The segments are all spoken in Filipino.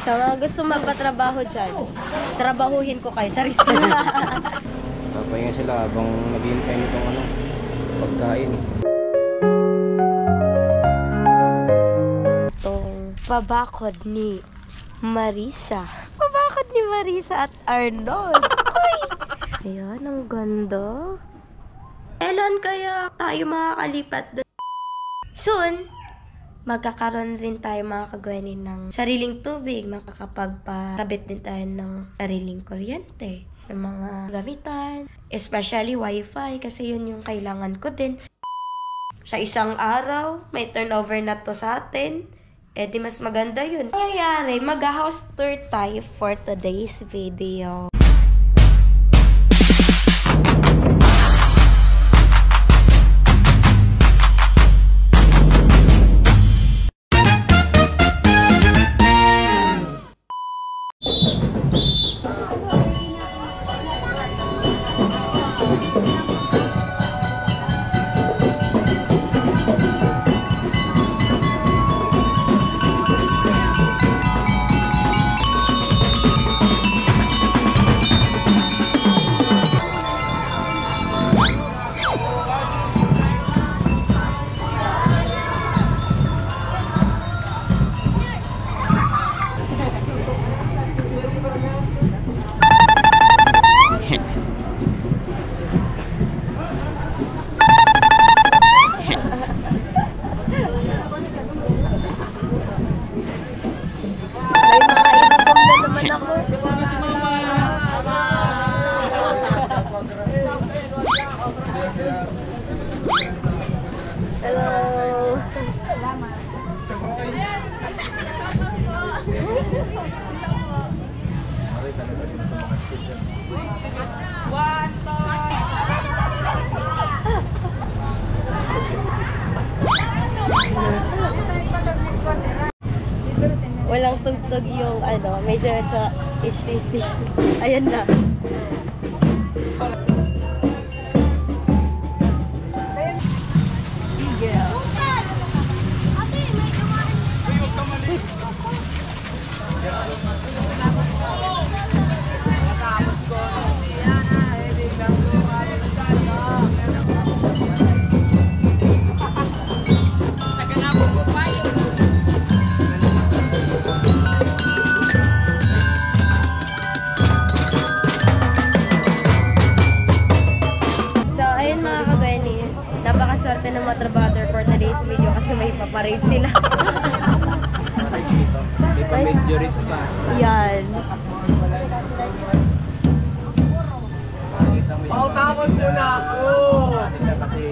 Sa mga gusto magpatrabaho dyan, trabahuhin ko kayo. Charis. Papahinga sila habang naghihintay nitong pagkain. Itong pabakod ni Marisa. Pabakod ni Marisa at Arnold. Uy! Ayan, ang ganda. Kailan kaya tayo makakalipat doon? Soon, magkakaroon rin tayo mga kagwanin ng sariling tubig. Makakapagpakabit din tayo ng sariling kuryente. Ng mga gamitan. Especially wifi kasi yun yung kailangan ko din. Sa isang araw, may turnover na to sa atin. Eh di mas maganda yun. Nangyayari, mag-house tour tayo for today's video. Hello. Walang tugtog yung major sa HTC. Ayan na. Napakaswerte ng mga trabador for today's video kasi may paparade sila. May pa-majority pa. Yan. Pautapos muna ako! Kasi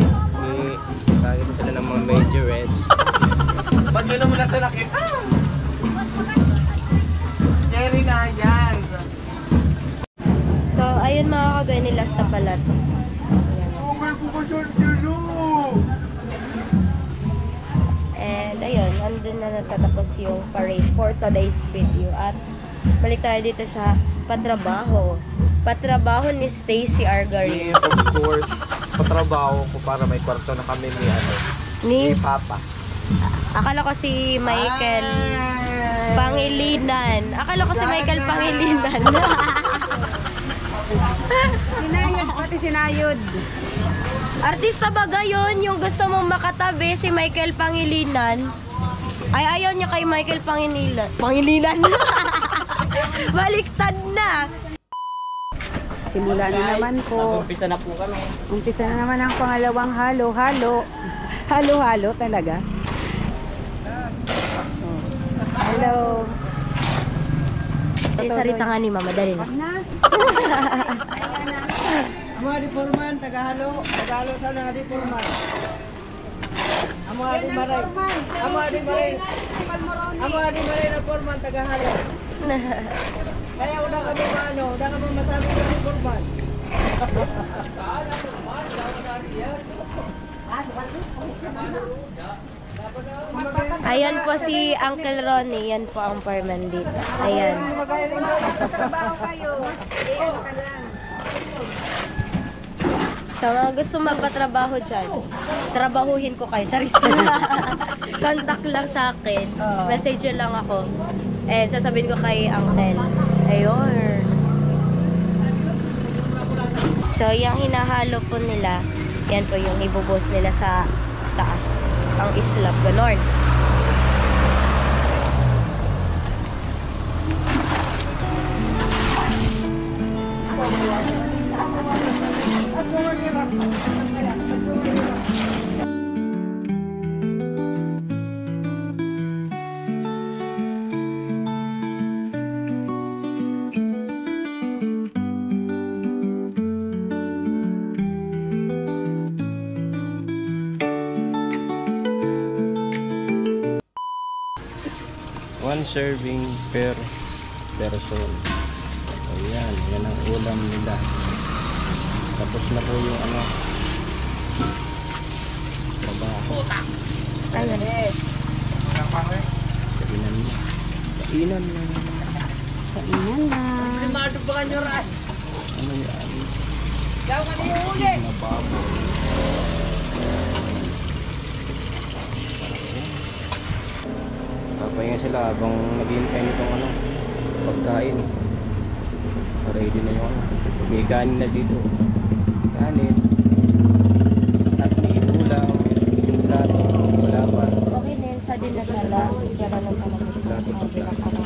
nakikita sila ng mga majorettes. Ba't yun naman nasa lakit? Carry na yan! So, ayun mga kagay, last na pala to. And ayun, andun na natatapos yung parade for today's video. At balik tayo dito sa patrabaho. Patrabaho ni Stacy Argari. Yes, of course. Patrabaho ko para may kwarto na kami ni Papa. Akala ko si Michael Pangilinan. Akala ko si Michael Pangilinan. Sinayod, pati sinayod. Artista ba gayon yung gusto mong makatabi si Michael Pangilinan? Ay, ayaw niya kay Michael Pangilinan. Pangilinan? Baliktad na! Simula na naman po. Umpisa na po kami. Umpisa na naman ang pangalawang halo-halo. Halo-halo talaga. Hello. Sarita nga ni Mama, dali na. Amo adi Forman, tagahalo. Tagahalo sana adi Forman. Amo adi Maray. Amo adi Maray. Amo adi Maray na Forman, tagahalo. Kaya udah kami udah kami masabi ng Forman. Ayan po si Uncle Ronnie. Yan po ang foreman dito. Ayan. Trabaho kayo. Ano ka lang. Sa mga gusto magpatrabaho dyan, trabahuhin ko kayo. Charis. Contact lang sa akin. Message lang ako. Eh, sasabihin ko kay Uncle. Ayun. So, yung hinahalo po nila, yan po yung ibubos nila sa taas. Ang islab, ganon. One serving per person. Ayan, yan ang ulam nila. Tapos na po yung ano. Trabaho. Ayun. Kainan na. Kainan na. Kainan na. Ano yan? Mababo. Papahinga sila habang naghihintay nitong ano, pagkain. Ready na yung ano. May kanin na dito. Kanin. At may ulam. Yung plato. Wala pa. Okay na yun sa dinadala. Kaya lang pala mo. Plato pa plato.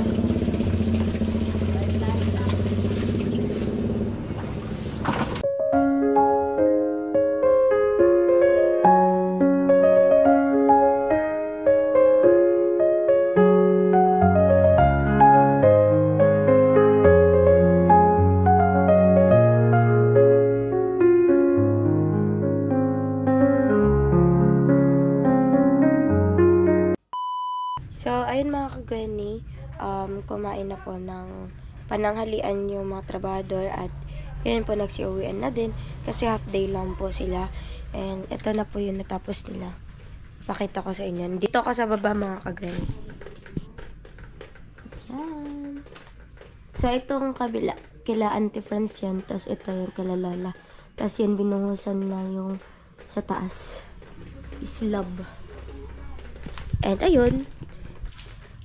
So, ayun mga kagani, kumain na po ng pananghalian yung mga trabador at yun po nagsiuwian na din kasi half day lang po sila and ito na po yung natapos nila. Pakita ko sa inyo. Dito ako sa baba mga kagani. Yan. So, itong kabila, kila Auntie Franz yan, tapos ito yung kila Lola. Tapos yan binungusan na yung sa taas. Islab. And ayun,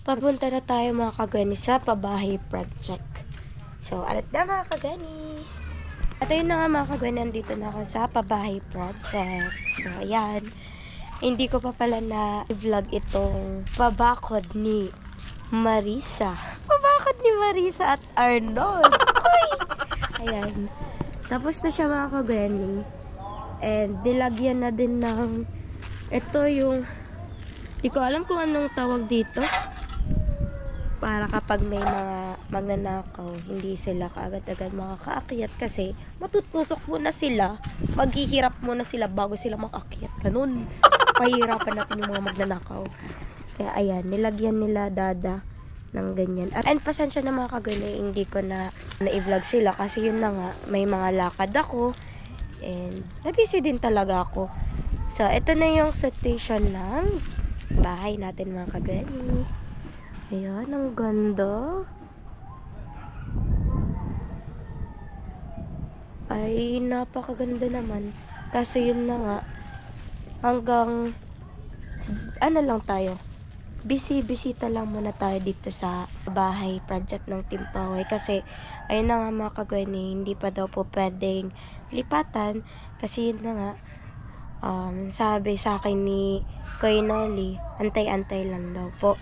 papunta na tayo mga kagani sa pabahay project. So, alat na mga kagani. At ayun na nga mga kagani, nandito na ako sa pabahay project. So, ayan. Hindi ko pa pala na-vlog itong pabakod ni Marisa. Pabakod ni Marisa at Arnold. Uy! Ayan. Tapos na siya mga kagani. And nilagyan na din ng ito yung hindi ko alam kung anong tawag dito. Para kapag may mga magnanakaw, hindi sila kaagad-agad makakaakyat kasi matutusok muna sila, maghihirap muna sila bago sila makaakyat. Ganun. Pahirapan natin yung mga magnanakaw. Kaya ayan, nilagyan nila dada ng ganyan. And pasensya na mga kagani, hindi ko na i-vlog sila kasi yun na nga, may mga lakad ako and nabisi din talaga ako. So, ito na yung situation ng bahay natin mga kagani. Ayan, ang ganda. Ay, napakaganda naman. Kasi yun na nga, hanggang, ano lang tayo, bisita lang muna tayo dito sa bahay project ng Team Paway. Kasi, ayun na nga mga kagani, hindi pa daw po pwedeng lipatan. Kasi yun na nga, sabi sa akin ni Kuya Noli, antay-antay lang daw po.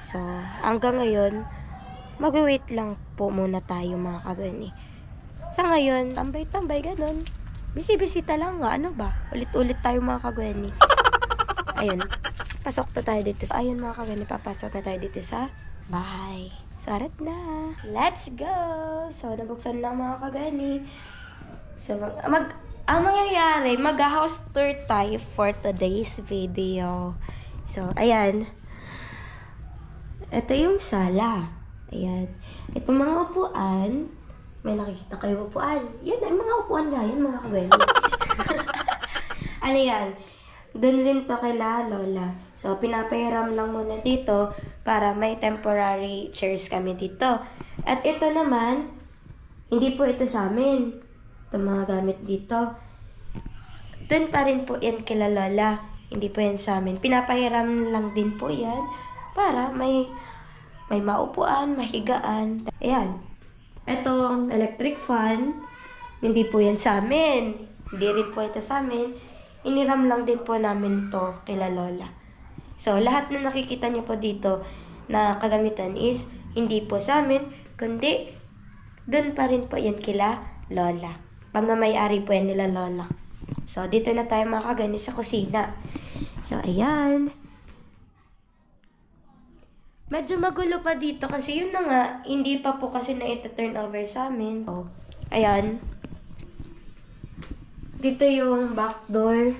So, hanggang ngayon, mag-wait lang po muna tayo mga kagani. Sa ngayon, tambay-tambay, ganun. Bisi-bisita lang nga, ano ba? Ulit-ulit tayo mga kagani. Ayun, pasok na tayo dito. Ayun mga kagani, papasok na tayo dito sa bahay. So, arat na. Let's go! So, nabuksan na mga kagani. So, ang mangyayari, mag-house tour tayo for today's video. So, ayan. Ito yung sala. Ayan. Itong mga upuan, may nakikita kayong upuan. Yan, ay mga upuan nga yan, mga kagani. Ano yan? Doon rin to kay Lola. So, pinapahiram lang muna dito para may temporary chairs kami dito. At ito naman, hindi po ito sa amin. Itong mga gamit dito. Doon pa rin po yan kay Lola. Hindi po yan sa amin. Pinapahiram lang din po yan para may may maupuan, mahigaan. Ayan. Itong electric fan, hindi po yan sa amin. Hindi rin po ito sa amin. Iniram lang din po namin to kila Lola. So, lahat na nakikita niyo po dito na kagamitan is hindi po sa amin, kundi dun pa rin po yan kila Lola. Pagmamayari po yan nila Lola. So, dito na tayo makagani sa kusina. So, ayan. Medyo magulo pa dito kasi yun na nga, hindi pa po kasi na ita-turn over sa amin. So, ayan. Dito yung back door.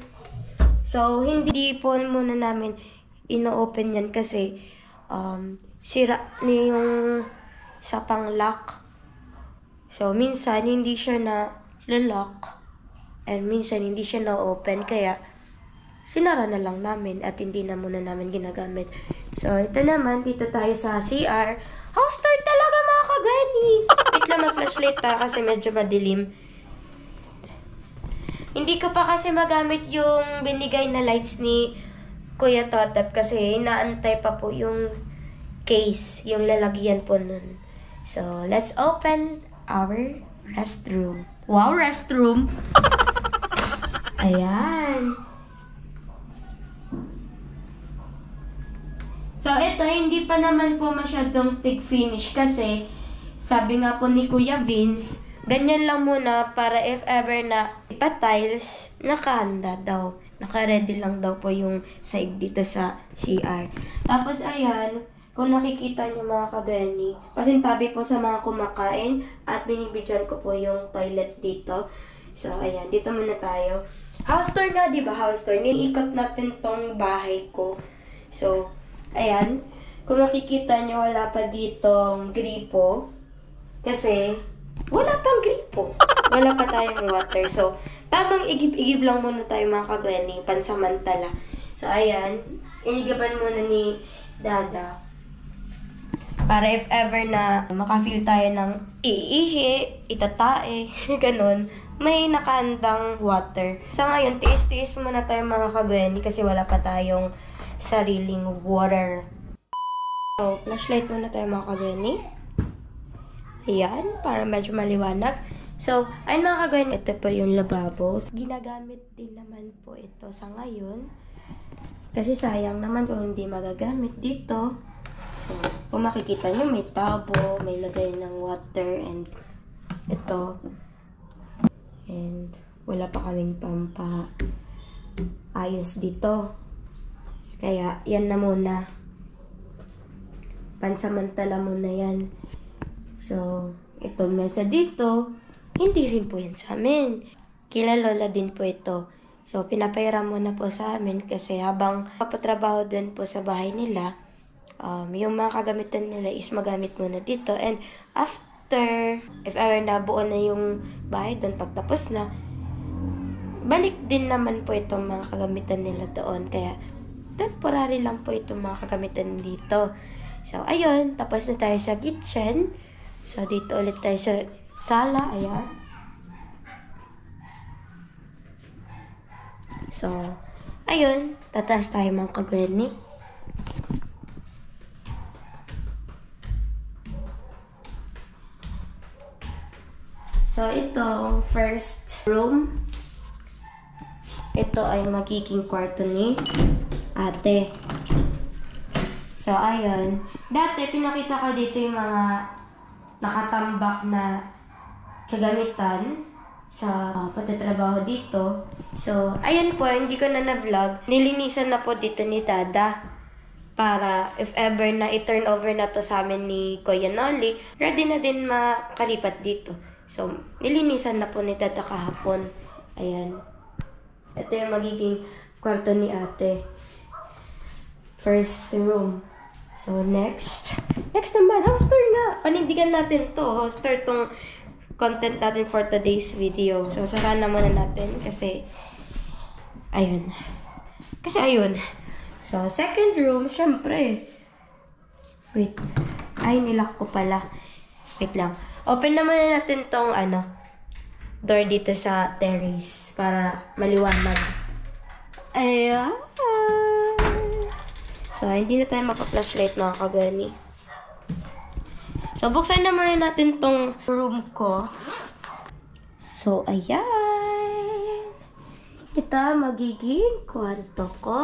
So, hindi po muna namin ino-open yan kasi sira na yung sa pang-lock. So, minsan hindi siya na-lock and minsan hindi siya na-open kaya sinara na lang namin at hindi na muna namin ginagamit. So, ito naman, dito tayo sa CR. House tour talaga mga kagani! Wait lang, mag-flashlight tayo kasi medyo madilim. Hindi ko pa kasi magamit yung binigay na lights ni Kuya Totep kasi inaantay pa po yung case, yung lalagyan po nun. So, let's open our restroom. Wow, restroom! Ayan. So, ito, hindi pa naman po masyadong thick finish kasi sabi nga po ni Kuya Vince, ganyan lang muna para if ever na ipa-tiles, nakahanda daw. Naka-ready lang daw po yung side dito sa CR. Tapos, ayan, kung nakikita niyo mga kagani, pasintabi po sa mga kumakain at binibidyan ko po yung toilet dito. So, ayan, dito muna tayo. House tour nga, di ba? House tour. Niikot natin tong bahay ko. So, ayan, kung makikita nyo, wala pa ditong gripo. Kasi, wala pang gripo. Wala pa tayong water. So, tamang igib-igib lang muna tayo mga kagani, pansamantala. So, ayan, inigaban muna ni Dada. Para if ever na makafeel tayo ng iihi, itatae, ganun, may nakaandang water. So, ngayon, tiis-tiis muna tayo mga kagani kasi wala pa tayong sariling water. So, flashlight muna tayo mga kagani. Ayan, para medyo maliwanag. So, ayun mga kagani, ito po yung lababo. Ginagamit din naman po ito sa ngayon. Kasi sayang naman kung hindi magagamit dito. So, kung makikita nyo, may tabo, may lagay ng water, and ito. And wala pa kaming ayos dito. Kaya, yan na muna. Pansamantala muna yan. So, itong mesa dito, hindi rin po yan sa amin. Kila Lola din po ito. So, pinapairam muna po sa amin kasi habang papatrabaho din po sa bahay nila, yung mga kagamitan nila is magamit muna dito. And after, if ever na buo na yung bahay doon, pagtapos na, balik din naman po itong mga kagamitan nila doon. Kaya, temporary lang po itong mga kagamitan dito. So, ayun. Tapos na tayo sa kitchen. So, dito ulit tayo sa sala. Ayan. So, ayun. Tataas tayo mga kagani. So, ito, first room. Ito ay magiging kwarto ni Ate. So, ayun. Dati, pinakita ko dito yung mga nakatambak na kagamitan sa pagtatrabaho dito. So, ayun po, hindi ko na na-vlog. Nilinisan na po dito ni Dada para if ever na i-turn over na to sa amin ni Kuya Noli, ready na din makalipat dito. So, nilinisan na po ni Dada kahapon. Ayan. Ito yung magiging kwarto ni Ate. First room. So, next. Next naman, house tour nga. Panindigan natin to. House tour tong content natin for today's video. So, sarahan na muna natin kasi, ayun. So, second room, syempre. Wait. Ay, nilock ko pala. Wait lang. Open naman natin tong, door dito sa terrace para maliwanag. Ayan. So, hindi na tayo mapa-flashlight mga kagani. So, buksan na muna natin tong room ko. So, ayan. Ito magiging kwarto ko.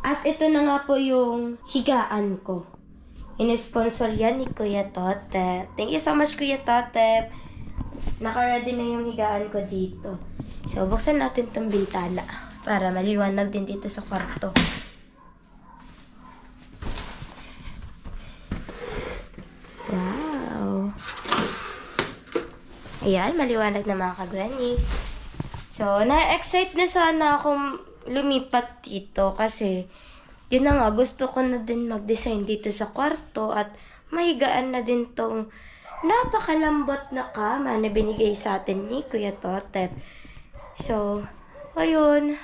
At ito na nga po yung higaan ko. In-sponsor yan ni Kuya Totep. Thank you so much, Kuya Totep. Naka-ready na yung higaan ko dito. So, buksan natin tong bintana para maliwanag din dito sa kwarto. Wow! Ayan, maliwanag na mga kagwani. So, na-excite na sana akong lumipat dito kasi yun na nga, gusto ko na din mag-design dito sa kwarto at mahigaan na din tong napakalambot na kama na binigay sa atin ni Kuya Totep. So, ayun.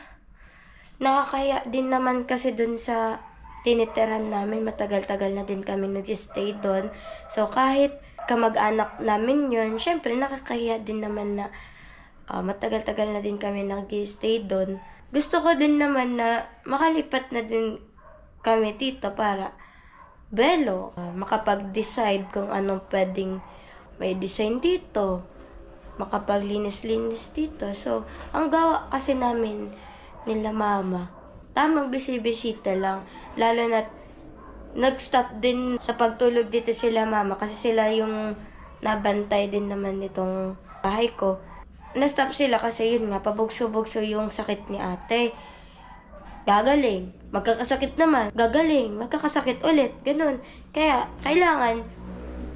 Nakakaya din naman kasi dun sa tinitiran namin. Matagal-tagal na din kami nag-stay doon. So, kahit kamag-anak namin yun, syempre nakakaya din naman na matagal-tagal na din kami nag-stay doon. Gusto ko din naman na makalipat na din kami dito para makapag-decide kung anong pwedeng may design dito. Makapaglinis-linis dito. So, ang gawa kasi namin nila mama, tamang bisibisita lang. Lalo na nag-stop din sa pagtulog dito sila mama kasi sila yung nabantay din naman nitong bahay ko. Na-stop sila kasi yun nga, pabugso-bugso yung sakit ni ate. Gagaling. Magkakasakit naman. Gagaling. Magkakasakit ulit. Ganun. Kaya, kailangan,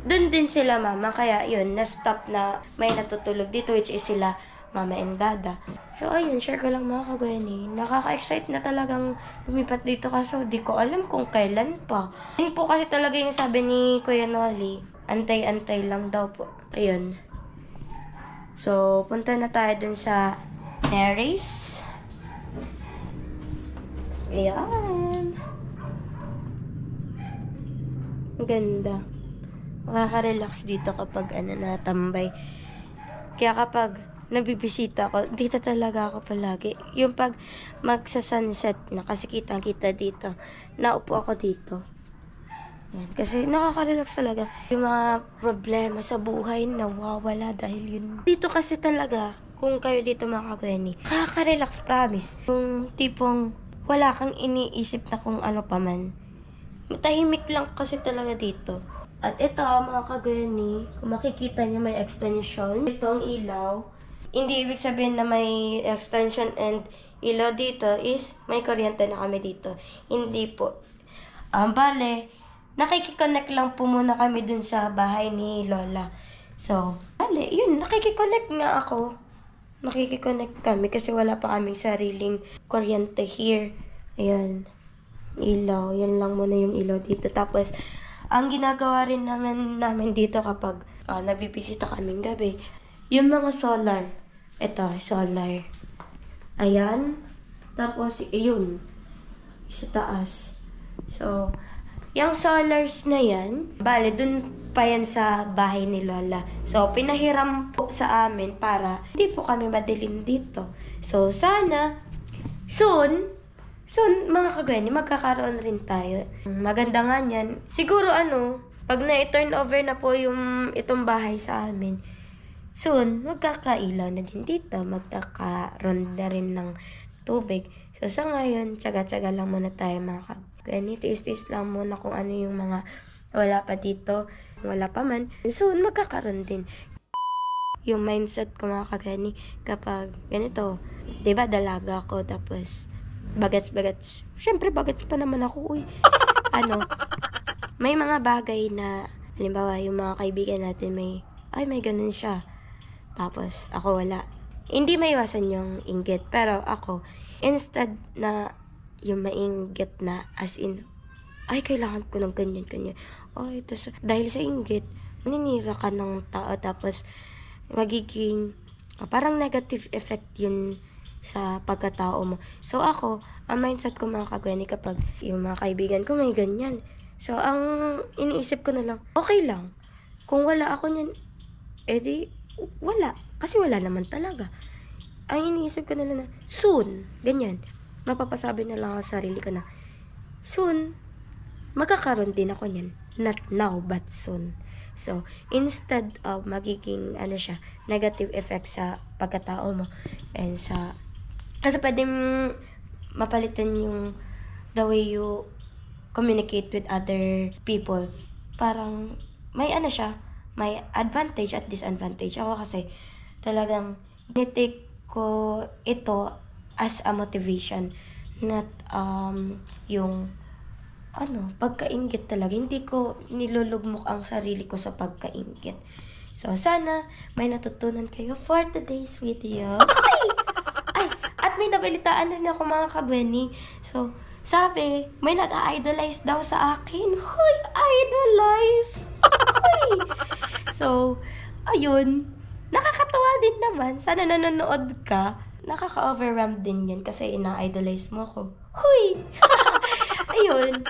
dun din sila mama. Kaya, yun, na-stop na may natutulog dito, which is sila mama and dada. So, ayun, share ko lang mga kagwani. Nakaka-excite na talagang lumipat dito kaso di ko alam kung kailan pa. Yun po kasi talaga yung sabi ni Kuya Noli. Antay-antay lang daw po. Ayun. So, punta na tayo dun sa terrace. Ayan. Ang ganda. Makaka-relax dito kapag natambay. Kaya kapag nabibisita ako, dito talaga ako palagi. Yung pag magsa-sunset na, kasi kitang-kita dito, naupo ako dito. Yan. Kasi nakaka-relax talaga. Yung mga problema sa buhay nawawala dahil yun. Dito kasi talaga, kung kayo dito mga kagwani, nakaka-relax, promise. Yung tipong wala kang iniisip na kung ano pa man. Tahimik lang kasi talaga dito. At ito mga kagwani, kung makikita niyo may extension. Itong ilaw. Hindi ibig sabihin na may extension and ilaw dito is may kuryente na kami dito. Hindi po. Bale, nakikiconnect lang po muna kami dun sa bahay ni Lola. So, bale, yun, nakikiconnect nga ako. Nakikiconnect kami kasi wala pa kaming sariling kuryente here. Ayan, ilaw. Yan lang muna yung ilaw dito. Tapos, ang ginagawa rin namin dito kapag nabibisita kaming gabi, yung mga solar. Ito, solar. Ayan. Tapos, yun. Sa taas. So, yung solars na yan, bale, dun pa yan sa bahay ni Lola. So, pinahiram po sa amin para hindi po kami madilim dito. So, sana, soon, mga kagwani, magkakaroon rin tayo. Maganda nga yan. Siguro, pag na-turn over na po itong bahay sa amin, soon, magkakailaw na din dito. Magkakaroon na rin ng tubig. So, sa ngayon, tsaga-tsaga lang muna tayo mga kagwani. Tiis-tiis lang muna kung ano yung mga wala pa dito. Wala pa man. Soon, magkakaroon din. Yung mindset ko mga kagwani, kapag ganito, diba dalaga ako, tapos bagets. Siyempre, bagets pa naman ako, uy. May mga bagay na, halimbawa, yung mga kaibigan natin may ganun siya. Tapos, ako wala. Hindi maiwasan yung inggit. Pero ako, instead na yung mainggit na, as in, kailangan ko ng ganyan. Tas, dahil sa inggit, maninira ka ng tao. Tapos, magiging, parang negative effect yun sa pagkatao mo. So, ako, ang mindset ko mga kagwani kapag yung mga kaibigan ko may ganyan. So, ang iniisip ko na lang, okay lang. Kung wala ako niyan, edi, wala. Kasi wala naman talaga. Ang iniisip ko na lang na, soon, ganyan. Mapapasabi na lang ako sa sarili ko na, soon, magkakaroon din ako niyan. not now but soon. So, instead of magiging siya, negative effect sa pagkatao mo and kasi pwedeng mapalitan yung the way you communicate with other people. Parang may siya, may advantage at disadvantage. Ako kasi talagang tinitake ko ito as a motivation, not yung pagkainggit talaga. Hindi ko nilulugmok ang sarili ko sa pagkainggit. So, sana may natutunan kayo for today's video. Ay! At may nabalitaan din ako mga kagweni. So, sabi, may nag-idolize daw sa akin. Hoy! Idolize! Hoy! So, ayun. Nakakatawa din naman. Sana nanonood ka. Nakaka-overwhelm din yan kasi ina-idolize mo ko. Hoy! Ayun.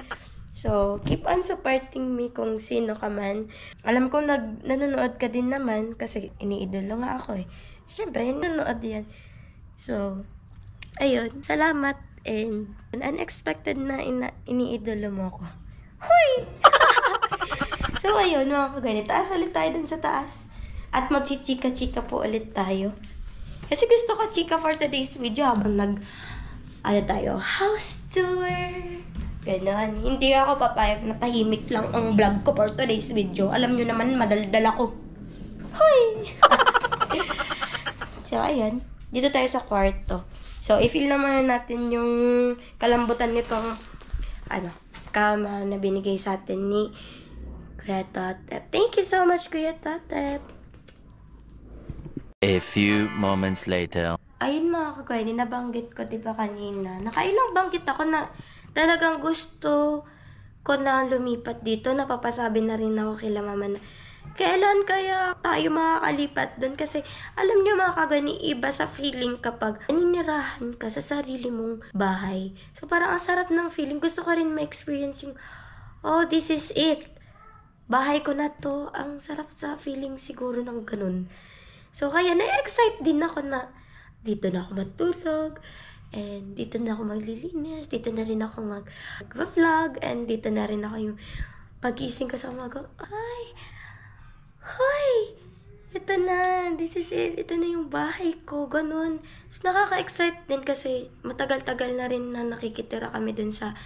So, keep on supporting me kung sino ka man. Alam ko nanonood ka din naman kasi iniidolo nga ako eh. Siyempre, nanonood yan. So, ayun. Salamat and unexpected na iniidolo mo ako. Hoy! So, ayun mga kagani. Taas ulit tayo dun sa taas. At magchichika-chika po ulit tayo. Kasi gusto ko chika for today's video habang tayo, house tour. Ganon. Hindi ako papayag na tahimik lang ang vlog ko for today's video. Alam nyo naman, madaldal ako. Hoy! So, ayan. Dito tayo sa kwarto. So, i-feel naman natin yung kalambutan nitong kama na binigay sa atin ni Kuya Totep. Thank you so much, Kuya Totep. A few moments later. Ayun mga kagwani, nabanggit ko diba kanina. Nakailang banggit ako na talagang gusto ko na lumipat dito. Napapasabi na rin ako kila mama na kailan kaya tayo makakalipat doon? Kasi alam niyo mga kagwani, iba sa feeling kapag naninirahan ka sa sarili mong bahay. So parang ang sarap ng feeling. Gusto ko rin ma-experience yung, oh, this is it. Bahay ko na to. Ang sarap sa feeling siguro ng ganun. So kaya na-excite din ako na dito na ako matulog, and dito na ako maglilinis, dito na rin ako mag-vlog, and dito na rin ako yung pagising ko sa umaga, ay, hoy, ito na, this is it, ito na yung bahay ko, ganun. So nakaka-excite din kasi matagal-tagal na rin na nakikitira kami dun sa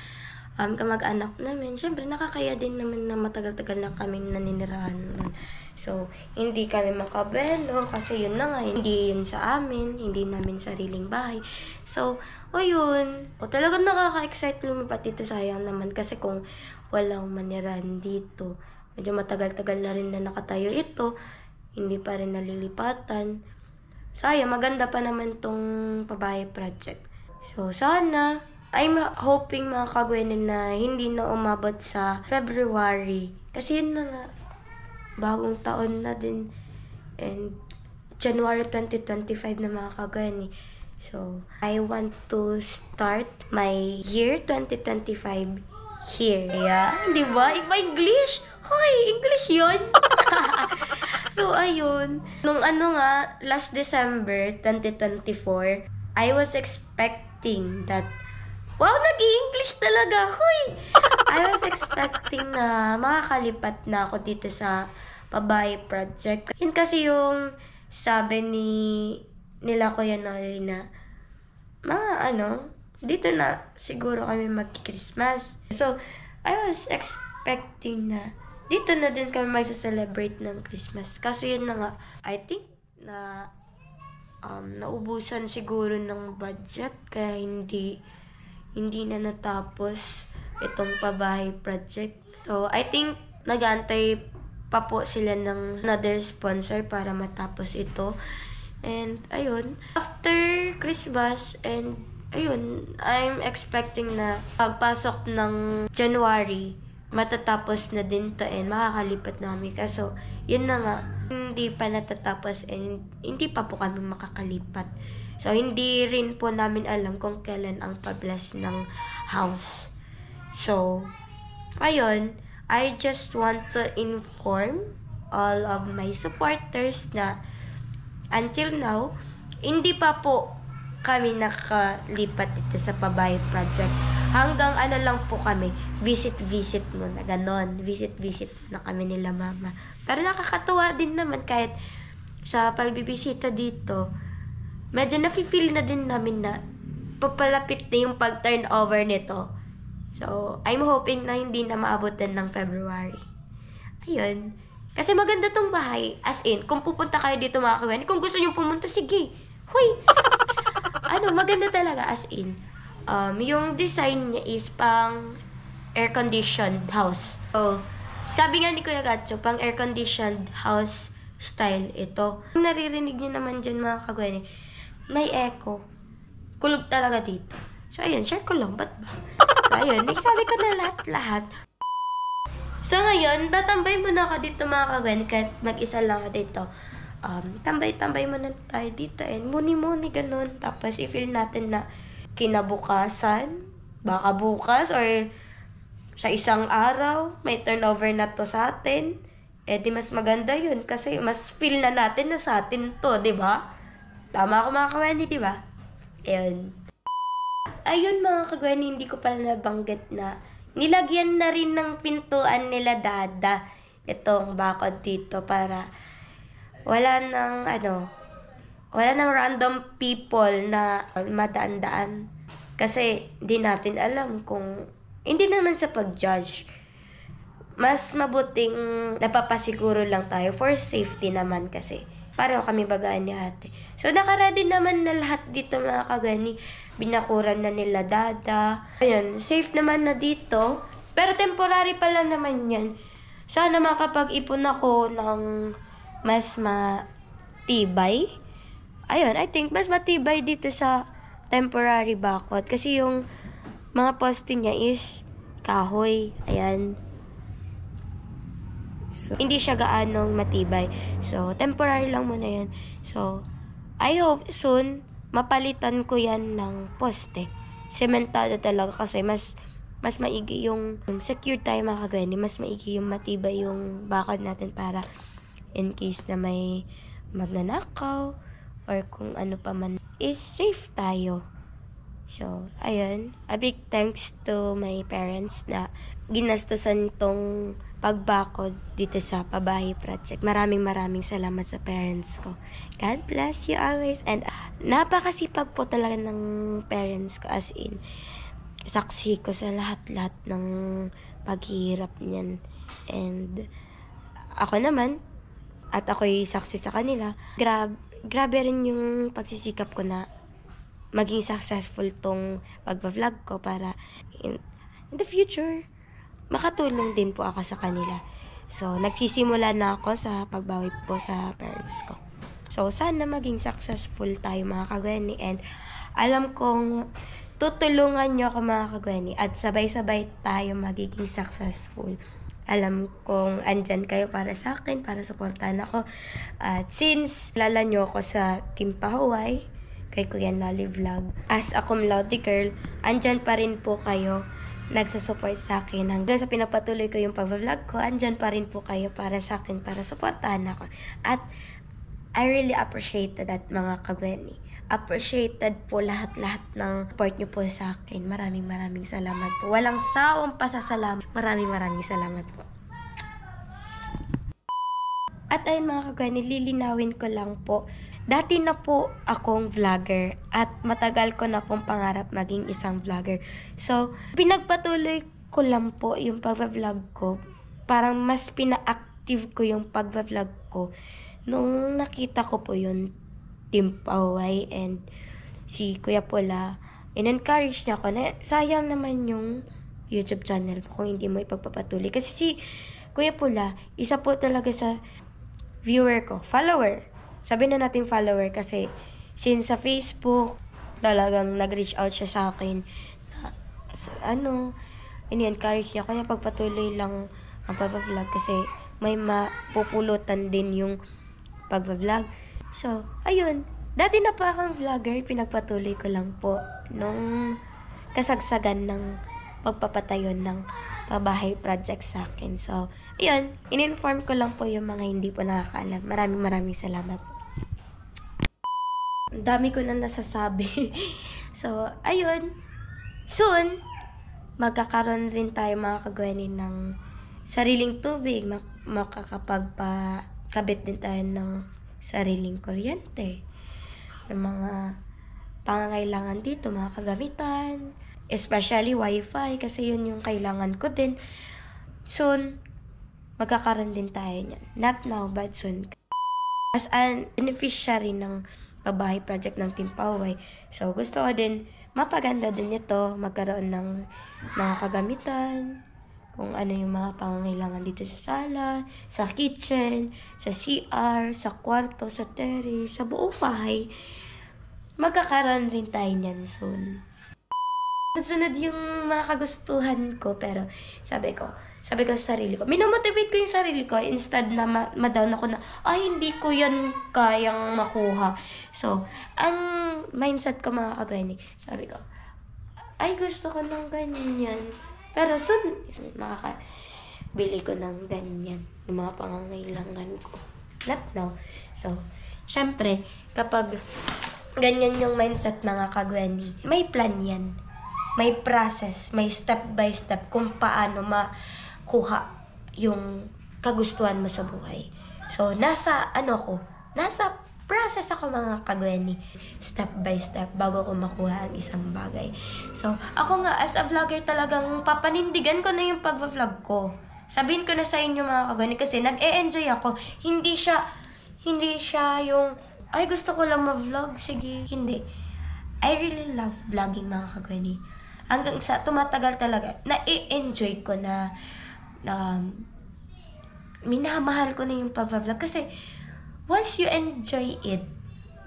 kamag-anak namin. Siyempre, nakakaya din naman na matagal-tagal na kami naninirahan nun. So, hindi kami makabelo kasi yun na nga, hindi yun sa amin, hindi namin sariling bahay. So, yun. Talagang nakaka-excite lumipat dito, sayang naman kasi kung walang manirahan dito, medyo matagal-tagal na rin na nakatayo ito, hindi pa rin nalilipatan. Sayang, maganda pa naman tong pabahay project. So, sana, I'm hoping mga kagwenin na hindi na umabot sa February. Kasi yun na nga, bagong taon na din. And January 2025 na mga kagwenin. So, I want to start my year 2025 here. Yeah, di ba? Iba English? Hoy, English yun! So, ayun. Nung last December 2024, I was expecting that wow, nag-i-English talaga. Hoy! I was expecting na makakalipat na ako dito sa pabahay project. Yun kasi yung sabi nila Kuya Noli na dito na siguro kami mag-Christmas. So, I was expecting na dito na din kami mag-celebrate ng Christmas. Kaso yun na nga, I think na naubusan siguro ng budget kaya hindi na natapos itong pabahay project. So, I think nag-aantay pa po sila ng another sponsor para matapos ito. And, ayun. After Christmas, and, ayun, I'm expecting na pagpasok ng January, matatapos na din to and makakalipat namin. Kaso, yun na nga, hindi pa natatapos and hindi pa po kami makakalipat. So, hindi rin po namin alam kung kailan ang pablas ng house. So, ayun, I just want to inform all of my supporters na until now, hindi pa po kami nakalipat dito sa pabahay project. Hanggang ano lang po kami, visit-visit muna, ganon. Visit-visit na kami nila mama. Pero nakakatuwa din naman kahit sa pagbibisita dito, medyo nafe-feel na din namin na papalapit na yung pag-turnover nito. So, I'm hoping na hindi na maabutan ng February. Ayun. Kasi maganda tong bahay. As in, kung pupunta kayo dito mga kagani, kung gusto nyo pumunta, sige. Huy! Maganda talaga as in. Yung design niya is pang air-conditioned house. So, sabi nga ni Kuya Gatcho, pang air-conditioned house style ito. Kung naririnig nyo naman dyan mga kagani, may echo. Kulob talaga dito. So, ayun, share ko lang. Ba't ba? So, ayun, nagsabi ko na lahat-lahat. So, ngayon, tatambay muna ako dito mga kagani, kahit mag-isa lang ako dito. Tambay-tambay muna tayo dito and muni-muni ganun. Tapos, i-feel natin na kinabukasan, baka bukas, or sa isang araw, may turnover na to sa atin. Di mas maganda yun kasi mas feel na natin na sa atin to, di ba? Tama ako mga kagani, di ba? Ayun mga kagani, hindi ko pala nabanggit na nilagyan na rin ng pintuan nila dada itong bakod dito para wala nang random people na madaan-daan. Kasi di natin alam kung, hindi naman sa pag-judge. Mas mabuting napapasiguro lang tayo for safety naman kasi. Pareho kami babae ni ate. So, nakaready naman na lahat dito mga kagani. Binakuran na nila dada. Ayun, safe naman na dito. Pero temporary pa lang naman yan. Sana makapag-ipon ako ng mas matibay. Ayun, I think mas matibay dito sa temporary bakod. Kasi yung mga poste niya is kahoy. Ayan. So, hindi siya gaanong matibay. So, temporary lang muna yan. So, I hope soon, mapalitan ko yan ng poste. Sementado talaga kasi mas maigi yung secure tayo mga kagani. Mas maigi yung matibay yung bakod natin para in case na may magnanakaw or kung ano pa man is safe tayo. So, ayun. A big thanks to my parents na ginastusan tong pagbakod dito sa Pabahay Project. Maraming salamat sa parents ko. God bless you always. And napakasipag po talaga ng parents ko, as in, saksi ko sa lahat-lahat ng paghihirap niyan. And ako naman, at ako'y saksi sa kanila, grabe rin yung pagsisikap ko na maging successful tong pagpa-vlog ko para in the future, makatulong din po ako sa kanila. So, nagsisimula na ako sa pagbawi po sa parents ko. So, sana maging successful tayo mga kagani. And alam kong tutulungan nyo ako mga kagani. At sabay-sabay tayo magiging successful. Alam kong andyan kayo para sa akin, para supportahan ako. At since lala nyo ako sa Team Pahuway, kay Kuya Nolly Vlog, as a cum laude girl, andyan pa rin po kayo nagsusupport sa akin. Hanggang sa pinapatuloy ko yung pag-vlog ko, andyan pa rin po kayo para sa akin, para supportahan ako. At I really appreciate that mga kagwani. Appreciated po lahat-lahat ng support nyo po sa akin. Maraming salamat po. Walang sawang pasasalamat. Maraming salamat po. At ayun mga kagwani, lilinawin ko lang po. Dati na po akong vlogger at matagal ko na pong pangarap maging isang vlogger. So, pinagpatuloy ko lang po yung pag-vlog ko. Parang mas pina-active ko yung pag-vlog ko nung nakita ko po yung Team Pahuway and si Kuya Pula. In-encourage niya ako na sayang naman yung YouTube channel ko kung hindi mo ipagpapatuloy. Kasi si Kuya Pula, isa po talaga sa viewer ko, follower. Sabi na natin follower kasi since sa Facebook, talagang nag-reach out siya sa akin na ini-encourage niya. Kaya pagpatuloy lang ang pag-vlog kasi may mapupulutan din yung pag-vlog. So, ayun. Dati na pa akong vlogger, pinagpatuloy ko lang po nung kasagsagan ng pagpapatayon ng Pabahay Project sa akin. So, ayun, in-inform ko lang po yung mga hindi po nakakaalam. Maraming salamat. Ang dami ko na nasasabi. So, ayun. Soon, magkakaroon rin tayo mga kagwani ng sariling tubig. Makakapagpakabit din tayo ng sariling kuryente. Ng mga pangangailangan dito, mga kagamitan. Especially wifi kasi yun yung kailangan ko din. Soon, magkakaroon din tayo niyan. Not now, but soon. As an beneficiary ng pabahay project ng Team Poway. So, gusto ko din mapaganda din ito, magkaroon ng mga kagamitan, kung ano yung mga pangangailangan dito sa sala, sa kitchen, sa CR, sa kwarto, sa terrace, sa buong bahay. Magkakaroon rin tayo niyan soon. Sunod yung mga kagustuhan ko, pero sabi ko sa sarili ko, minomotivate ko yung sarili ko instead na ma-down ako na, hindi ko yan kayang makuha. So, ang mindset ko mga kagwani, sabi ko, gusto ko ng ganyan. Pero soon, makakabili ko ng ganyan, yung mga pangangailangan ko. Not now. So, syempre, kapag ganyan yung mindset mga kagwani, may plan yan. May process, may step by step kung paano makuha yung kagustuhan mo sa buhay. So, nasa process ako mga kagwani. Step by step bago ko makuha ang isang bagay. So, ako nga as a vlogger talagang papanindigan ko na yung pag-vlog ko. Sabihin ko na sa inyo mga kagwani kasi nag-e-enjoy ako. Hindi siya yung, gusto ko lang ma-vlog. Sige, hindi. I really love vlogging mga kagwani. Hanggang sa tumatagal talaga, na-i-enjoy ko na minamahal ko na yung pag-vlog. Kasi, once you enjoy it,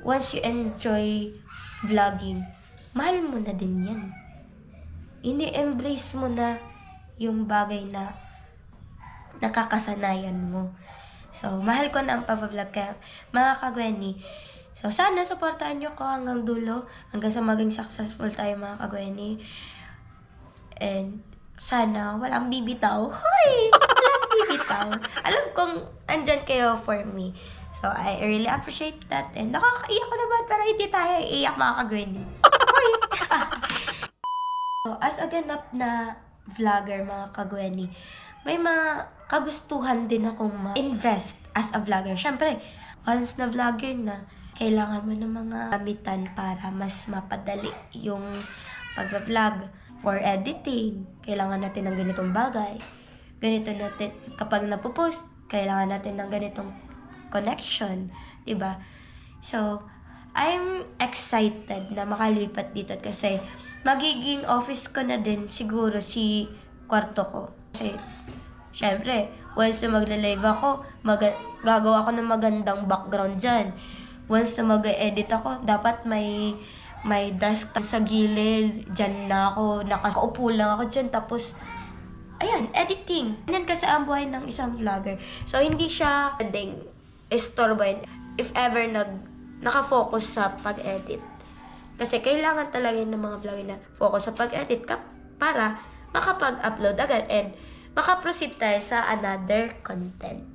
once you enjoy vlogging, mahal mo na din yan. Ini-embrace mo na yung bagay na nakakasanayan mo. So, mahal ko na ang pag-vlog. Kaya, mga kagwani, so, sana supportahan nyo ko hanggang dulo, hanggang sa maging successful tayo mga kagwani. And sana walang bibitaw. Hoy! Walang bibitaw. Alam kong andyan kayo for me. So, I really appreciate that. And nakakaiyak ko naman, pero hindi tayo iiyak mga kagwani. Hoy! So, as a ganap na vlogger mga kagwani, may mga kagustuhan din akong ma-invest as a vlogger. Siyempre, once na vlogger na, kailangan mo ng mga gamitan para mas mapadali yung pag-vlog. For editing, kailangan natin ng ganitong bagay. Ganito natin, kapag napopost, kailangan natin ng ganitong connection. Diba? So, I'm excited na makalipat dito kasi magiging office ko na din siguro si kwarto ko. Kasi, syempre, once na magla-live ako, gagawa ko ng magandang background dyan. Once na mag-edit ako, dapat may desk sa gilid. Dyan na ako, nakaupo lang ako dyan. Tapos, ayan, editing. Yan kasi ang buhay ng isang vlogger. So, hindi siya pwedeng istorbohin if ever nakafocus sa pag-edit. Kasi kailangan talaga ng mga vlogger na focus sa pag-edit para makapag-upload agad and makaproceed tayo sa another content.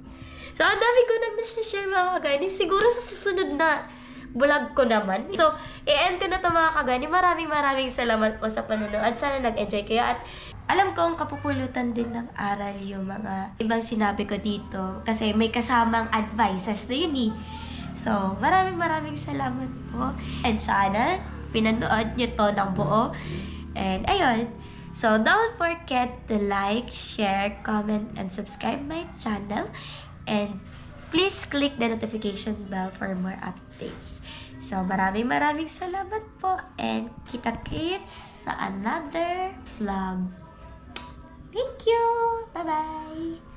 So, ang dami ko nag-share mga kagani. Siguro sa susunod na vlog ko naman. So, i-end ko na ito mga kagani. Maraming salamat po sa panonood. Sana nag-enjoy kayo. At alam ko ang kapupulutan din ng aral yung mga ibang sinabi ko dito. Kasi may kasamang advices na yun eh. So, maraming salamat po. And sana, pinanood nyo to ng buo. And ayun. So, don't forget to like, share, comment, and subscribe my channel. And please click the notification bell for more updates. So, maraming salamat po. And kita-kits sa another vlog. Thank you! Bye-bye!